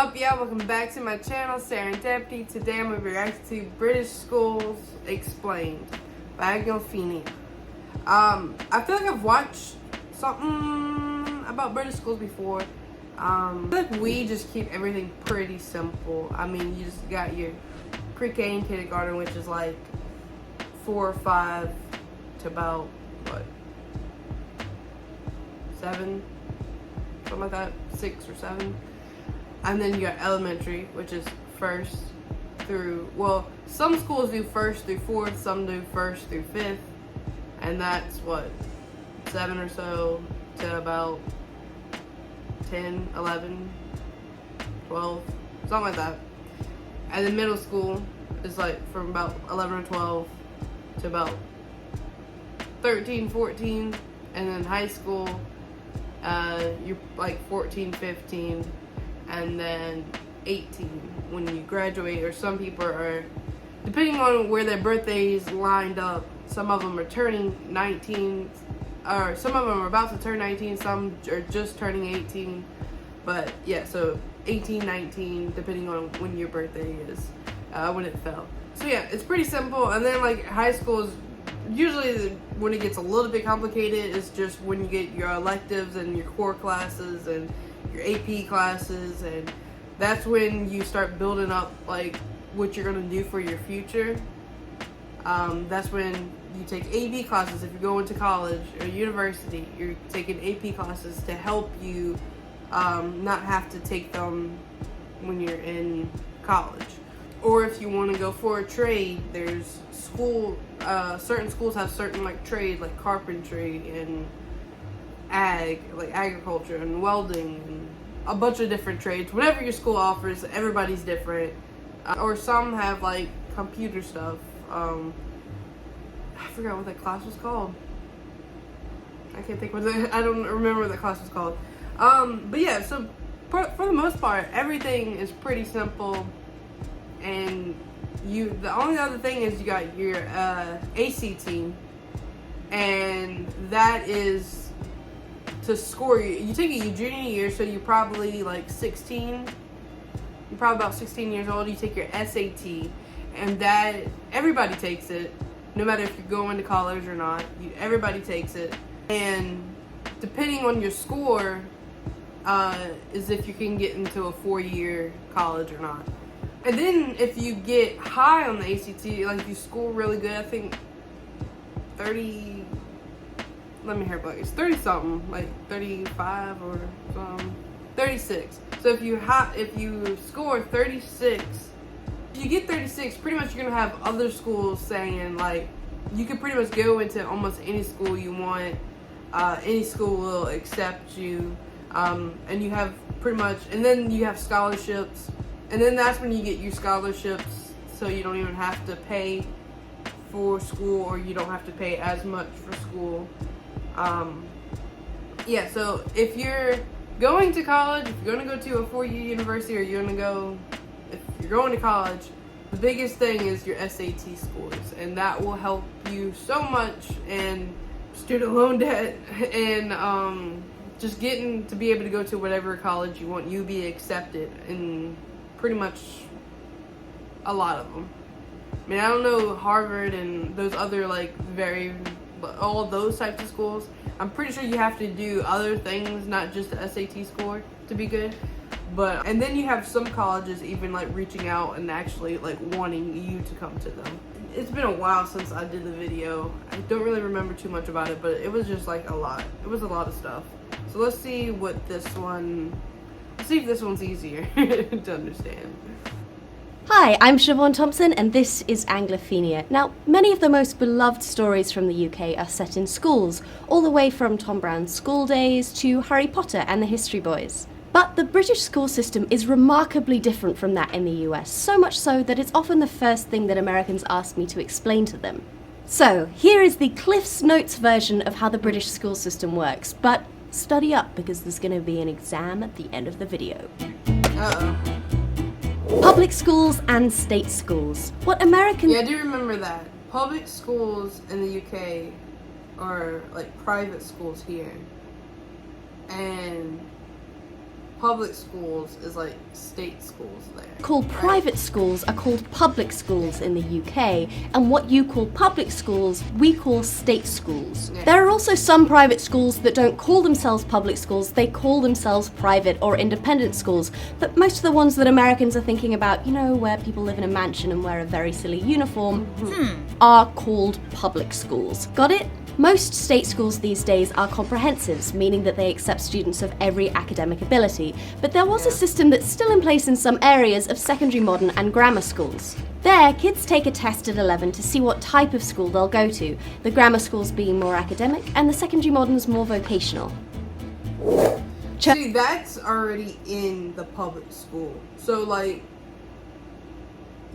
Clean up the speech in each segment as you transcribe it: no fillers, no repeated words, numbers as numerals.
up, y'all? Welcome back to my channel, Serendipity. Today I'm going to be reacting to British Schools Explained by Anglophenia. I feel like I've watched something about British schools before. I feel like we just keep everything pretty simple. I mean, you just got your pre-K and kindergarten, which is like 4 or 5 to about, what, 7? Something like that, 6 or 7. And then you got elementary, which is 1st through, well, some schools do 1st through 4th, some do 1st through 5th. And that's what, 7 or so to about 10, 11, 12, something like that. And then middle school is like from about 11 or 12 to about 13, 14. And then high school, you're like 14, 15. And then 18 when you graduate, or some people are, depending on where their birthdays lined up, some of them are turning 19, or some of them are about to turn 19, some are just turning 18, but yeah, so 18, 19, depending on when your birthday is, when it fell. So yeah, it's pretty simple. And then like high school is usually when it gets a little bit complicated. It's just when you get your electives and your core classes and your AP classes, and that's when you start building up like what you're gonna do for your future. That's when you take AP classes. If you're going to college or university, you're taking AP classes to help you not have to take them when you're in college. Or if you want to go for a trade, there's certain schools have certain like trades, like carpentry and like agriculture and welding and a bunch of different trades. Whatever your school offers, everybody's different. Or some have like computer stuff. I forgot what that class was called. I can't think what I don't remember what that class was called. But yeah, so for the most part, everything is pretty simple. And the only other thing is you got your ACT, and that is to score. You take it your junior year, so you're probably like 16. You're probably about 16 years old. You take your SAT, and that everybody takes it, no matter if you're going to college or not. Everybody takes it, and depending on your score, is if you can get into a 4-year college or not. And then if you get high on the ACT, like if you score really good, I think 30, let me hear about it, it's 30 something, like 35 or 36. So if you score 36, if you get 36, pretty much you're gonna have other schools saying like, you can pretty much go into almost any school you want. Any school will accept you. And you have pretty much, and then you have scholarships. And then that's when you get your scholarships, so you don't even have to pay for school, or you don't have to pay as much for school. Yeah, so if you're going to college, if you're going to go to a 4-year university, or if you're going to college, the biggest thing is your SAT scores, and that will help you so much in student loan debt and just getting to be able to go to whatever college you want. You be accepted in pretty much a lot of them. I mean, I don't know Harvard and those other like all those types of schools. I'm pretty sure you have to do other things, not just the SAT score, to be good. And then you have some colleges even like reaching out and actually like wanting you to come to them. It's been a while since I did the video. I don't really remember too much about it, but it was just like a lot. It was a lot of stuff. So let's see what this one. Let's see if this one's easier to understand. Hi, I'm Siobhan Thompson, and this is Anglophenia. Now, many of the most beloved stories from the UK are set in schools, all the way from Tom Brown's School Days to Harry Potter and the History Boys. But the British school system is remarkably different from that in the US, so much so that it's often the first thing that Americans ask me to explain to them. So, here is the Cliff's Notes version of how the British school system works, but study up because there's going to be an exam at the end of the video. Uh-oh. Public schools and state schools. What American... Yeah, I do remember that. Public schools in the UK are like private schools here. And public schools is like state schools there. Called private schools are called public schools in the UK, and what you call public schools, we call state schools. Yeah. There are also some private schools that don't call themselves public schools, they call themselves private or independent schools, but most of the ones that Americans are thinking about, you know, where people live in a mansion and wear a very silly uniform, are called public schools. Got it? Most state schools these days are comprehensives, meaning that they accept students of every academic ability, but there was a system that's still in place in some areas of secondary modern and grammar schools. There, kids take a test at 11 to see what type of school they'll go to, the grammar schools being more academic and the secondary moderns more vocational. See, that's already in the public school. So like,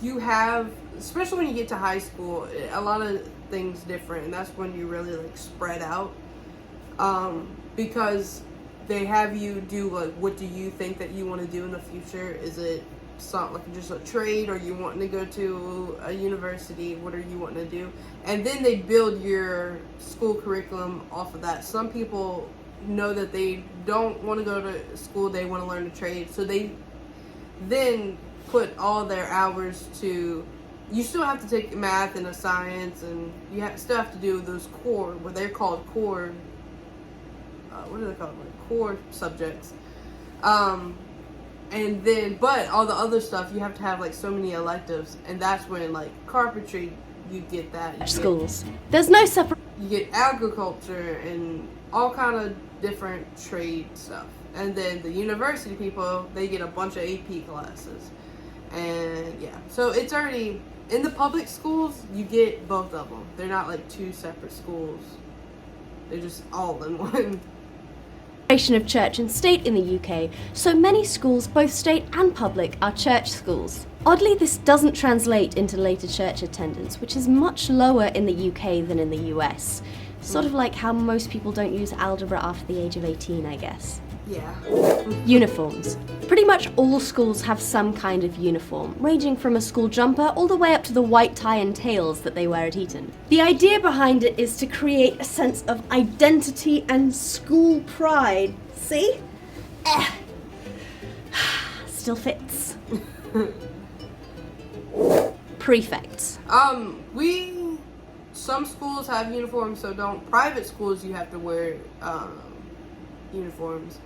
you have, especially when you get to high school, a lot of things different, and that's when you really like spread out, because they have you do like, what do you think that you want to do in the future? Is it something like just a trade, or you wanting to go to a university? What are you wanting to do? And then they build your school curriculum off of that. Some people know that they don't want to go to school, they want to learn a trade, so they then put all their hours to, you still have to take math and a science, and you still have to do those core, what they're called core, what are they called, like core subjects, and then, but all the other stuff, you have to have like so many electives, and that's when like carpentry, you get that. Schools. There's no separate. You get agriculture and all kind of different trade stuff. And then the university people, they get a bunch of AP classes. And yeah, so it's already, in the public schools, you get both of them. They're not like two separate schools. They're just all in one. Of church and state in the UK, so many schools, both state and public, are church schools. Oddly, this doesn't translate into later church attendance, which is much lower in the UK than in the US. Sort of like how most people don't use algebra after the age of 18, I guess. Yeah. Uniforms. Pretty much all schools have some kind of uniform, ranging from a school jumper all the way up to the white tie and tails that they wear at Eton. The idea behind it is to create a sense of identity and school pride. See? Still fits. Prefects. Some schools have uniforms, so don't. Private schools, you have to wear uniforms.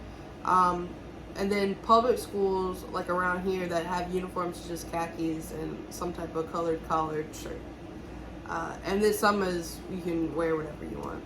And then public schools, like around here, that have uniforms, is just khakis and some type of colored collared shirt. And then some is, you can wear whatever you want.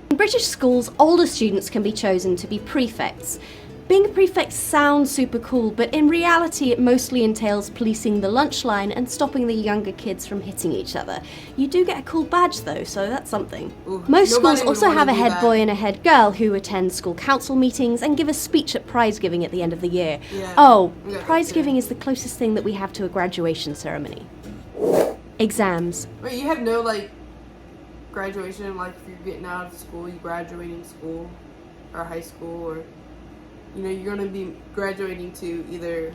In British schools, older students can be chosen to be prefects. Being a prefect sounds super cool, but in reality it mostly entails policing the lunch line and stopping the younger kids from hitting each other. You do get a cool badge though, so that's something. Ooh, most schools would also wanna have a do head that. boy and a head girl who attend school council meetings and give a speech at prize giving at the end of the year. Yeah. Oh, Yeah, prize yeah. giving is the closest thing that we have to a graduation ceremony. Exams. Wait, you have no like graduation, like if you're getting out of school, you graduating school or high school, or you know, you're going to be graduating to either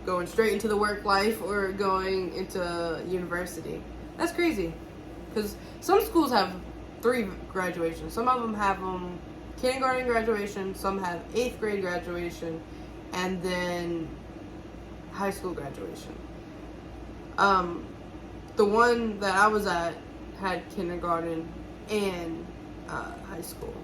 going straight into the work life or going into university. That's crazy, because some schools have 3 graduations. Some of them have kindergarten graduation, some have 8th grade graduation, and then high school graduation. The one that I was at had kindergarten and high school,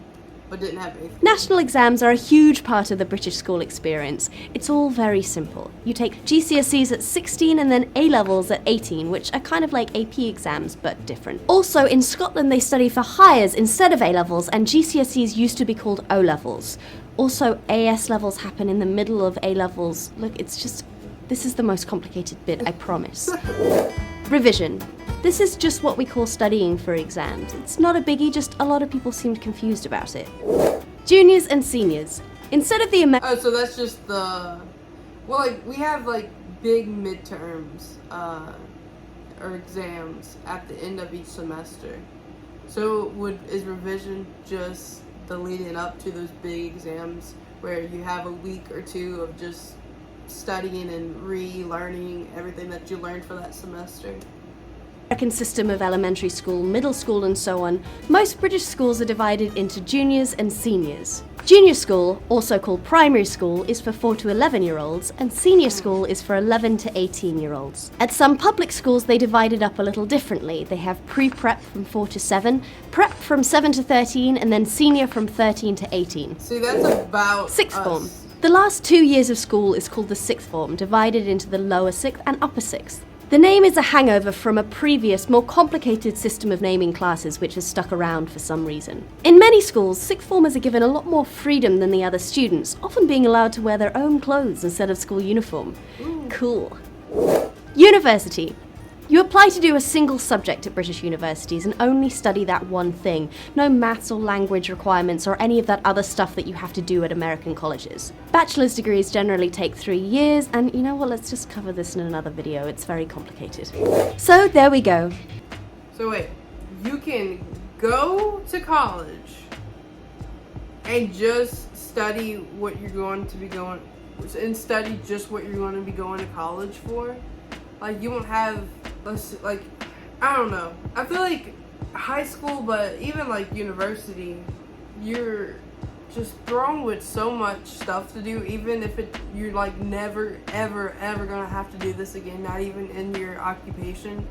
but didn't have 8th grade. National exams are a huge part of the British school experience. It's all very simple. You take GCSEs at 16 and then A-levels at 18, which are kind of like AP exams, but different. Also, in Scotland they study for Highers instead of A-levels, and GCSEs used to be called O-levels. Also, AS levels happen in the middle of A-levels. Look, it's just, this is the most complicated bit, I promise. Revision. This is just what we call studying for exams. It's not a biggie, just a lot of people seemed confused about it. Juniors and seniors. Instead of the Oh, so that's just the, well, like, we have, like, big midterms, or exams at the end of each semester. So is revision just the leading up to those big exams where you have a week or 2 of just studying and relearning everything that you learned for that semester? American system of elementary school, middle school and so on, most British schools are divided into juniors and seniors. Junior school, also called primary school, is for 4 to 11-year-olds, and senior school is for 11 to 18-year-olds. At some public schools, they divide it up a little differently. They have pre-prep from 4 to 7, prep from 7 to 13, and then senior from 13 to 18. See, that's about Sixth form. The last 2 years of school is called the sixth form, divided into the lower sixth and upper sixth. The name is a hangover from a previous, more complicated system of naming classes which has stuck around for some reason. In many schools, sixth formers are given a lot more freedom than the other students, often being allowed to wear their own clothes instead of school uniform. Cool. University. You apply to do a single subject at British universities and only study that one thing. No maths or language requirements or any of that other stuff that you have to do at American colleges. Bachelor's degrees generally take 3 years, and you know what, let's just cover this in another video, it's very complicated. So there we go. So wait, you can go to college and just study what you're going to be going, and study just what you're going to be going to college for? Like, you won't have, like, I don't know. I feel like high school, but even like university, you're just thrown with so much stuff to do, even if you're like never, ever, ever gonna have to do this again, not even in your occupation,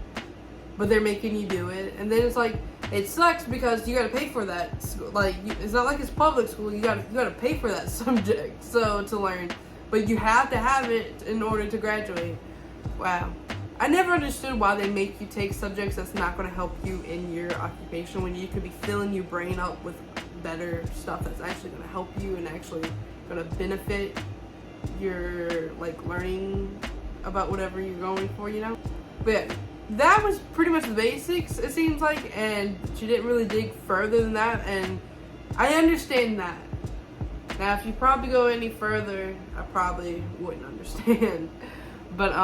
but they're making you do it. And then it's like, it sucks because you gotta pay for that. Like, it's not like it's public school, you gotta pay for that subject, so to learn. But you have to have it in order to graduate. Wow. I never understood why they make you take subjects that's not going to help you in your occupation when you could be filling your brain up with better stuff that's actually going to help you and actually going to benefit your, like, learning about whatever you're going for, you know? But yeah, that was pretty much the basics, it seems like, and she didn't really dig further than that, and I understand that. Now, if you probably go any further, I probably wouldn't understand. But,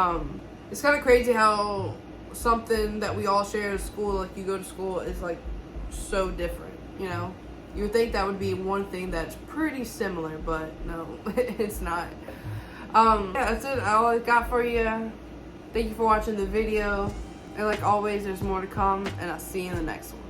it's kind of crazy how something that we all share at school, like you go to school, is like so different, you know? You would think that would be one thing that's pretty similar, but no, it's not. Yeah, that's it. All I got for you. Thank you for watching the video. And like always, there's more to come, and I'll see you in the next one.